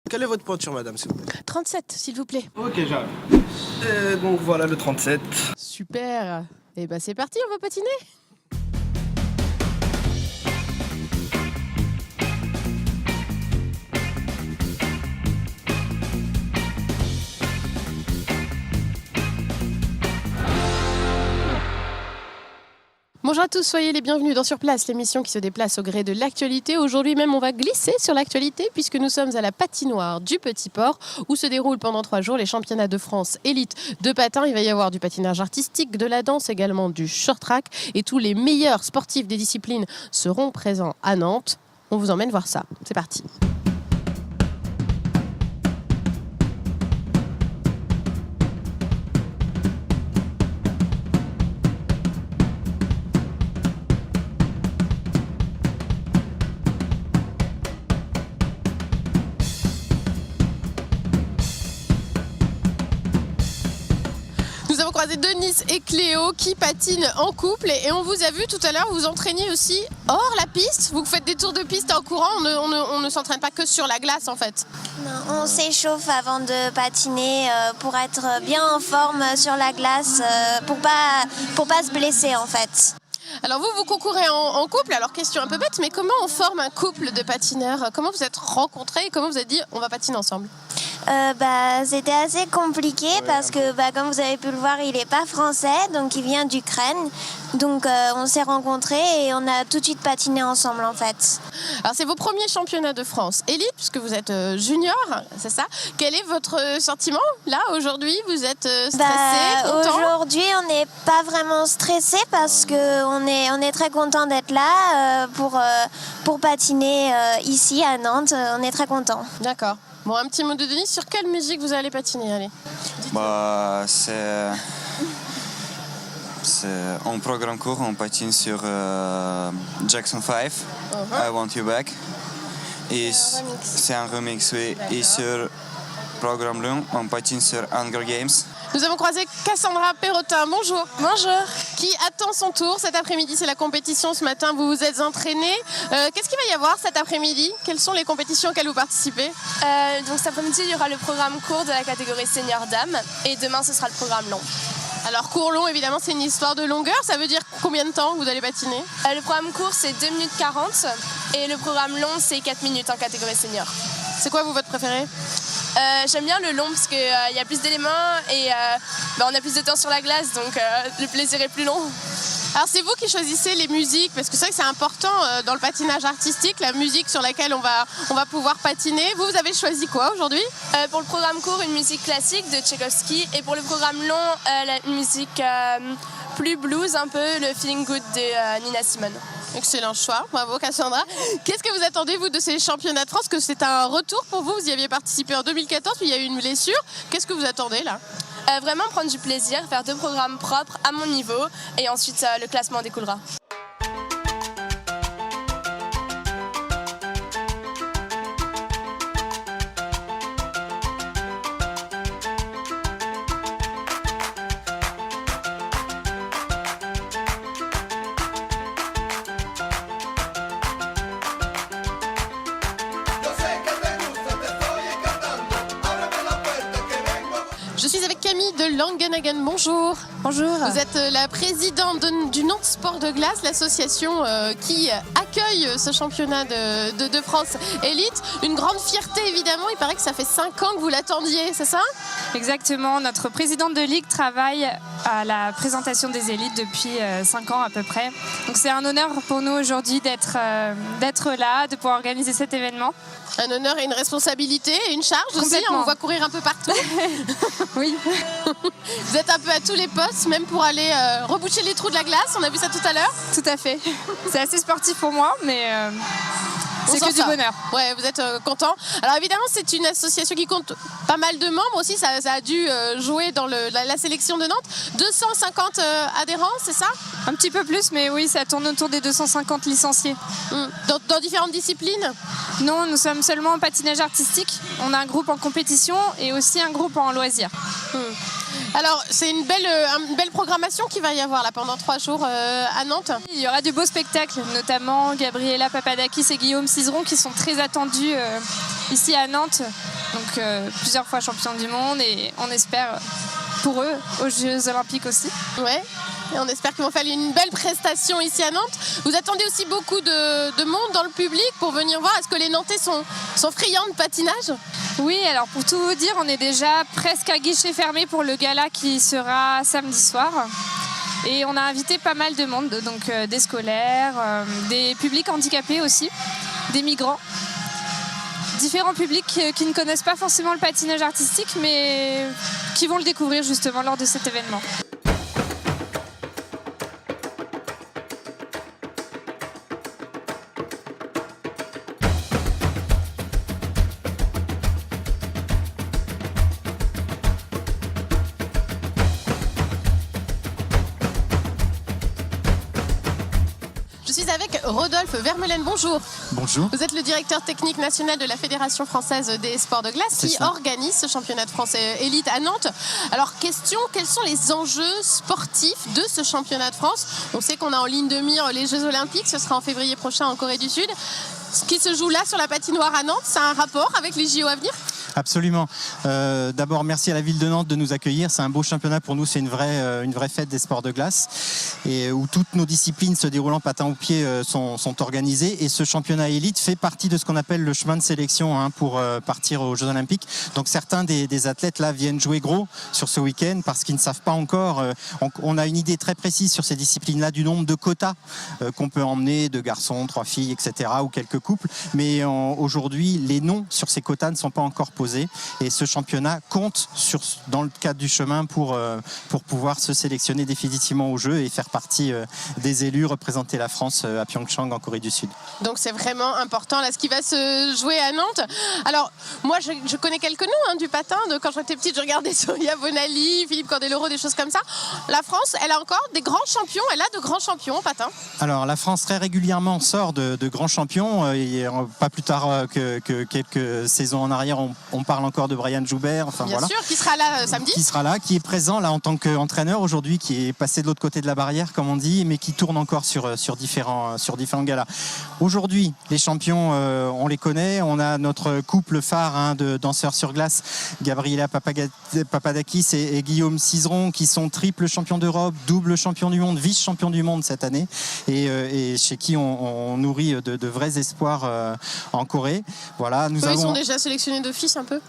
Quelle est votre pointure, madame, s'il vous plaît? 37, s'il vous plaît. Ok, j'arrive. Donc voilà le 37. Super. Et ben c'est parti, on va patiner. Bonjour à tous, soyez les bienvenus dans Sur Place, l'émission qui se déplace au gré de l'actualité. Aujourd'hui même, on va glisser sur l'actualité puisque nous sommes à la patinoire du Petit Port où se déroulent pendant 3 jours les championnats de France élite de patin. Il va y avoir du patinage artistique, de la danse, également du short track et tous les meilleurs sportifs des disciplines seront présents à Nantes. On vous emmène voir ça. C'est parti. Nous avons croisé Denis et Cléo qui patinent en couple et on vous a vu tout à l'heure, vous vous entraîniez aussi hors la piste. Vous faites des tours de piste en courant, on ne s'entraîne pas que sur la glace en fait. Non, on s'échauffe avant de patiner pour être bien en forme sur la glace, pour pas se blesser en fait. Alors vous concourez en couple, alors question un peu bête, mais comment on forme un couple de patineurs? Comment vous êtes rencontrés et comment vous êtes dit on va patiner ensemble? C'était assez compliqué parce que comme vous avez pu le voir, il n'est pas français, donc il vient d'Ukraine. Donc on s'est rencontrés et on a tout de suite patiné ensemble en fait. Alors c'est vos premiers championnats de France élite puisque vous êtes junior, c'est ça? Quel est votre sentiment là aujourd'hui? Vous êtes stressé, content? Aujourd'hui on n'est pas vraiment stressé parce qu'on est très content d'être là pour patiner ici à Nantes. On est très content. D'accord. Bon, un petit mot de Denis, sur quelle musique vous allez patiner? Allez. C'est en programme court, on patine sur Jackson 5, I Want You Back. Et c'est un remix, oui. Et sur programme long, on patine sur Hunger Games. Nous avons croisé Cassandra Perrotin, bonjour. Bonjour. Qui attend son tour cet après-midi, c'est la compétition ce matin, vous vous êtes entraînés. Qu'est-ce qu'il va y avoir cet après-midi? Quelles sont les compétitions auxquelles vous participez? Donc cet après-midi, il y aura le programme court de la catégorie senior dame et demain, ce sera le programme long. Alors court long, évidemment, c'est une histoire de longueur, ça veut dire combien de temps vous allez patiner? Le programme court, c'est 2 minutes 40 et le programme long, c'est 4 minutes en catégorie senior. C'est quoi, vous, votre préféré? J'aime bien le long parce qu'il y a plus d'éléments et on a plus de temps sur la glace, donc le plaisir est plus long. Alors c'est vous qui choisissez les musiques, parce que c'est vrai que c'est important dans le patinage artistique, la musique sur laquelle on va pouvoir patiner. Vous avez choisi quoi aujourd'hui? Pour le programme court, une musique classique de Tchaïkovski et pour le programme long, la musique plus blues un peu, le Feeling Good de Nina Simone. Excellent choix, bravo Cassandra. Qu'est-ce que vous attendez vous de ces championnats de France? Que c'est un retour pour vous, vous y aviez participé en 2014, puis il y a eu une blessure. Qu'est-ce que vous attendez là? Vraiment prendre du plaisir, faire 2 programmes propres à mon niveau et ensuite le classement découlera. Je suis avec Camille de Langenhagen, bonjour. Bonjour. Vous êtes la présidente du Nantes Sport de Glace, l'association qui accueille ce championnat de France élite. Une grande fierté évidemment, il paraît que ça fait 5 ans que vous l'attendiez, c'est ça? Exactement, notre présidente de ligue travaille à la présentation des élites depuis 5 ans à peu près. Donc c'est un honneur pour nous aujourd'hui d'être là, de pouvoir organiser cet événement. Un honneur et une responsabilité et une charge aussi, on vous voit courir un peu partout. Oui. Vous êtes un peu à tous les postes, même pour aller reboucher les trous de la glace, on a vu ça tout à l'heure. Tout à fait. C'est assez sportif pour moi, mais c'est que du bonheur. Ouais, vous êtes content. Alors évidemment, c'est une association qui compte pas mal de membres aussi, ça a dû jouer dans la sélection de Nantes. 250 adhérents, c'est ça? Un petit peu plus, mais oui, ça tourne autour des 250 licenciés. Dans différentes disciplines? Non, nous sommes seulement en patinage artistique. On a un groupe en compétition et aussi un groupe en loisirs. Alors, c'est une belle programmation qu'il va y avoir là pendant 3 jours à Nantes. Il y aura du beau spectacle, notamment Gabriela Papadakis et Guillaume Cizeron qui sont très attendus ici à Nantes donc plusieurs fois champion du monde, et on espère pour eux aux Jeux Olympiques aussi. Ouais. Et on espère qu'ils vont faire une belle prestation ici à Nantes. Vous attendez aussi beaucoup de monde dans le public pour venir voir. Est-ce que les Nantais sont friands de patinage? Oui, alors pour tout vous dire, on est déjà presque à guichet fermé pour le gala qui sera samedi soir. Et on a invité pas mal de monde, donc des scolaires, des publics handicapés aussi, des migrants. Différents publics qui ne connaissent pas forcément le patinage artistique, mais qui vont le découvrir justement lors de cet événement. Je suis avec Rodolphe Vermeulen, bonjour. Bonjour. Vous êtes le directeur technique national de la Fédération française des sports de glace qui organise ce championnat de France élite à Nantes. Alors question, quels sont les enjeux sportifs de ce championnat de France? On sait qu'on a en ligne de mire les Jeux Olympiques, ce sera en février prochain en Corée du Sud. Ce qui se joue là sur la patinoire à Nantes, ça a un rapport avec les JO à venir? Absolument. D'abord, merci à la ville de Nantes de nous accueillir. C'est un beau championnat pour nous, c'est une vraie fête des sports de glace et où toutes nos disciplines se déroulant patin au pied sont organisées. Et ce championnat élite fait partie de ce qu'on appelle le chemin de sélection pour partir aux Jeux Olympiques. Donc certains des athlètes là viennent jouer gros sur ce week-end parce qu'ils ne savent pas encore. On a une idée très précise sur ces disciplines-là du nombre de quotas qu'on peut emmener, de garçons, 3 filles, etc. ou quelques couples. Mais aujourd'hui, les noms sur ces quotas ne sont pas encore posés. Et ce championnat compte dans le cadre du chemin pour pouvoir se sélectionner définitivement au jeu et faire partie des élus, représenter la France à Pyeongchang en Corée du Sud. Donc c'est vraiment important là ce qui va se jouer à Nantes. Alors moi je connais quelques noms du patin. Quand j'étais petite je regardais Sonia Bonali, Philippe Candeloro, des choses comme ça. La France, elle a encore des grands champions, elle a de grands champions au patin. Alors la France très régulièrement sort de grands champions. Et pas plus tard que quelques saisons en arrière, on parle encore de Brian Joubert. Enfin, Bien voilà. sûr, qui sera là samedi. Qui sera là, qui est présent là en tant qu'entraîneur aujourd'hui, qui est passé de l'autre côté de la barrière, comme on dit, mais qui tourne encore sur différents galas. Aujourd'hui, les champions, on les connaît. On a notre couple phare de danseurs sur glace, Gabriela Papadakis et Guillaume Cizeron, qui sont triple champions d'Europe, double champion du monde, vice-champion du monde cette année, et chez qui on nourrit de vrais espoirs en Corée. Voilà, Ils sont déjà sélectionnés d'office un peu?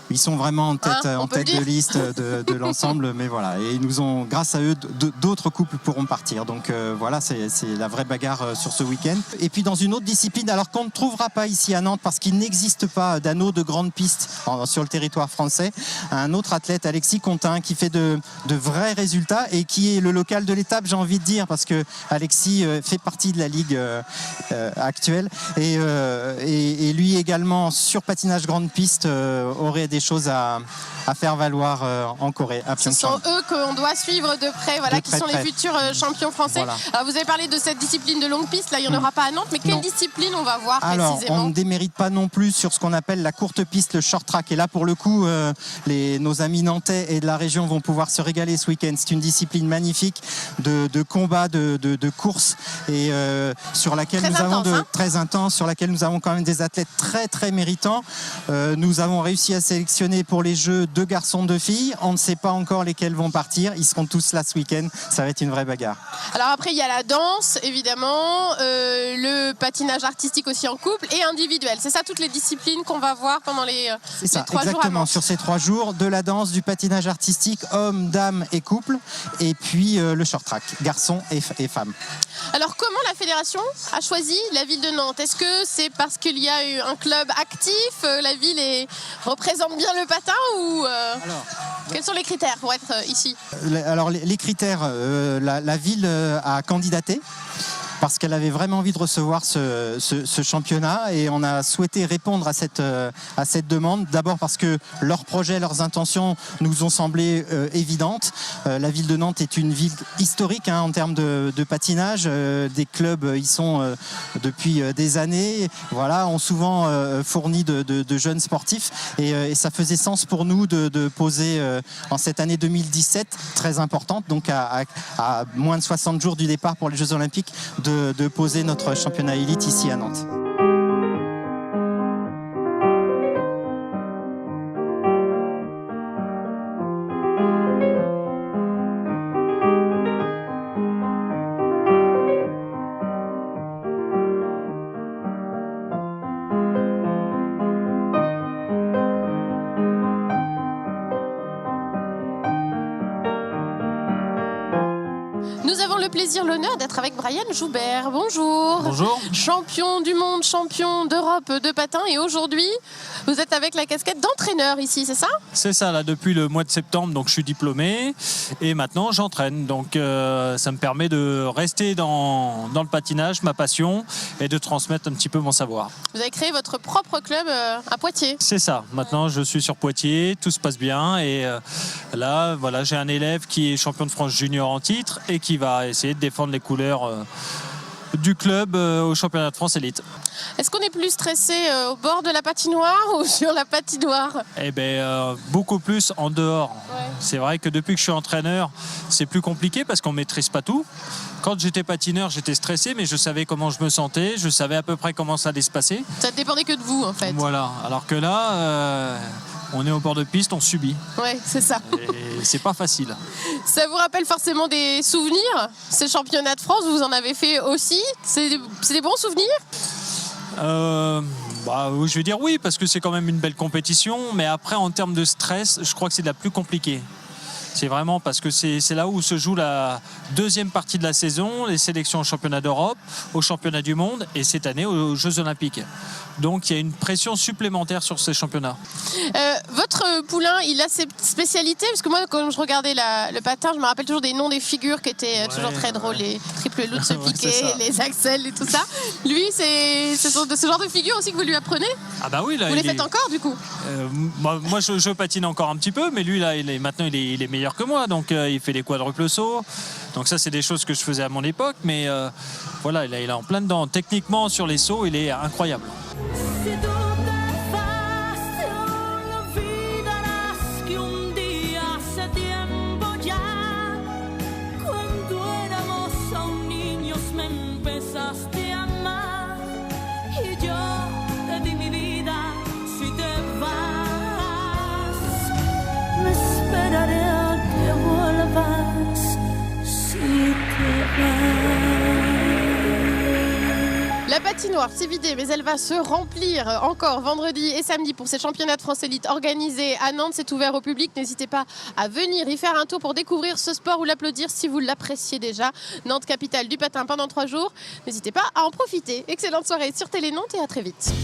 Ils sont vraiment en tête de liste de l'ensemble, mais voilà. Et nous ont, grâce à eux, d'autres couples pourront partir. Donc voilà, c'est la vraie bagarre sur ce week-end. Et puis dans une autre discipline, alors qu'on ne trouvera pas ici à Nantes, parce qu'il n'existe pas d'anneau de grande piste sur le territoire français, un autre athlète, Alexis Contin, qui fait de vrais résultats et qui est le local de l'étape, j'ai envie de dire, parce que Alexis fait partie de la ligue actuelle. Et lui également, sur patinage grande piste, aurait des choses à faire valoir en Corée, à Pyeongchang. Ce sont eux qu'on doit suivre de près, voilà, qui sont les futurs champions français. Voilà. Alors, vous avez parlé de cette discipline de longue piste, là il n'y en aura pas à Nantes, mais quelle discipline on va voir précisément? Alors, on ne démérite pas non plus sur ce qu'on appelle la courte piste, le short track. Et là, pour le coup, nos amis nantais et de la région vont pouvoir se régaler ce week-end. C'est une discipline magnifique de combat, de course, et sur laquelle très intense, sur laquelle nous avons quand même des athlètes très très méritants. Nous avons réussi à sélectionner pour les Jeux 2 garçons, 2 filles. On ne sait pas encore lesquels vont partir. Ils seront tous là ce week-end. Ça va être une vraie bagarre. Alors après, il y a la danse, évidemment, le patinage artistique aussi en couple et individuel. C'est ça, toutes les disciplines qu'on va voir pendant les 3 jours. Exactement, sur ces 3 jours, de la danse, du patinage artistique, hommes, dames et couples, et puis le short track, garçons et femmes. Alors comment la fédération a choisi la ville de Nantes? Est-ce que c'est parce qu'il y a eu un club actif, la ville représente bien le patin, ou quels sont les critères pour être ici? Alors les critères, la ville a candidaté parce qu'elle avait vraiment envie de recevoir ce championnat, et on a souhaité répondre à cette demande. D'abord parce que leurs projets, leurs intentions nous ont semblé évidentes. La ville de Nantes est une ville historique en termes de patinage. Des clubs y sont depuis des années. Voilà, ont souvent fourni de jeunes sportifs, et ça faisait sens pour nous de poser en cette année 2017, très importante, donc à moins de 60 jours du départ pour les Jeux Olympiques, de poser notre championnat élite ici à Nantes. le plaisir, l'honneur d'être avec Brian Joubert. Bonjour. Bonjour. Champion du monde, champion d'Europe de patin. Et aujourd'hui, vous êtes avec la casquette d'entraîneur ici, c'est ça? C'est ça, là, depuis le mois de septembre, donc je suis diplômé et maintenant j'entraîne. Donc ça me permet de rester dans le patinage, ma passion, et de transmettre un petit peu mon savoir. Vous avez créé votre propre club à Poitiers. C'est ça, maintenant je suis sur Poitiers, tout se passe bien et là, voilà, j'ai un élève qui est champion de France junior en titre et qui va essayer de défendre les couleurs du club au championnat de France élite. Est-ce qu'on est plus stressé au bord de la patinoire ou sur la patinoire? Eh bien, beaucoup plus en dehors. Ouais. C'est vrai que depuis que je suis entraîneur, c'est plus compliqué parce qu'on ne maîtrise pas tout. Quand j'étais patineur, j'étais stressé, mais je savais comment je me sentais, je savais à peu près comment ça allait se passer. Ça ne dépendait que de vous, en fait. Voilà, alors que là, on est au bord de piste, on subit. Ouais, c'est ça. Et c'est pas facile. Ça vous rappelle forcément des souvenirs? Ces championnats de France, vous en avez fait aussi? C'est des bons souvenirs? Je vais dire oui, parce que c'est quand même une belle compétition, mais après, en termes de stress, je crois que c'est de la plus compliquée. C'est vraiment parce que c'est là où se joue la deuxième partie de la saison, les sélections au championnat d'Europe, au championnat du monde et cette année aux Jeux Olympiques. Donc il y a une pression supplémentaire sur ces championnats. Votre poulain, il a ses spécialités? Parce que moi, quand je regardais le patin, je me rappelle toujours des noms des figures qui étaient toujours très drôles. Les triple loups de se piquer, les axels et tout ça. Lui, c'est ce genre de figures aussi que vous lui apprenez? Ah bah oui, là, vous les faites encore du coup? Moi, je patine encore un petit peu, mais lui, là, maintenant, il est meilleur que moi. Donc il fait des quadruples sauts. Donc ça, c'est des choses que je faisais à mon époque. Mais voilà, il est en plein dedans. Techniquement, sur les sauts, il est incroyable. Si tú te vas, te olvidarás que un día hace tiempo ya, cuando éramos aún niños me empezaste a amar y yo te di mi vida. Si te vas, me esperaré a que vuelvas. Si te vas. La patinoire s'est vidée, mais elle va se remplir encore vendredi et samedi pour ces championnats de France élite organisés à Nantes. C'est ouvert au public. N'hésitez pas à venir y faire un tour pour découvrir ce sport ou l'applaudir si vous l'appréciez déjà. Nantes, capitale du patin pendant 3 jours. N'hésitez pas à en profiter. Excellente soirée sur Télé Nantes et à très vite.